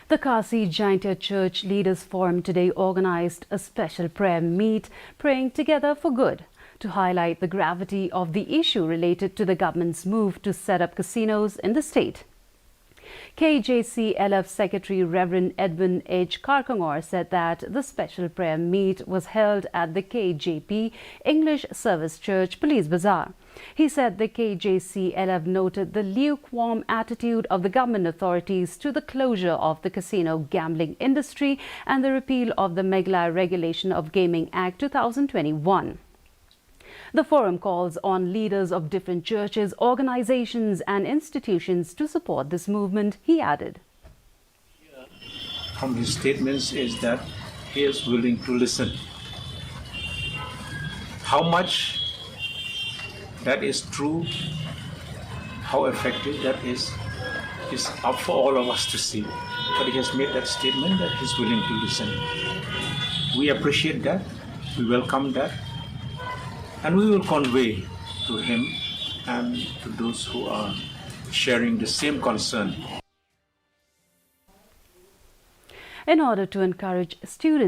The Khasi Jaintia Church Leaders Forum today organized a special prayer meet, praying together for good, to highlight the gravity of the issue related to the government's move to set up casinos in the state. Kjclf Secretary Reverend Edwin Kjclf said that the special prayer meet was held at the KJP English Service Church, Police Bazaar. He said the Kjclf noted the lukewarm attitude of the government authorities to the closure of the casino gambling industry and the repeal of the Meghalaya Regulation of Gaming Act 2021. The forum calls on leaders of different churches, organizations and institutions to support this movement, he added. From his statements is that he is willing to listen. How much that is true, how effective that is up for all of us to see. But he has made that statement that he's willing to listen. We appreciate that, we welcome that, and we will convey to him and to those who are sharing the same concern. In order to encourage students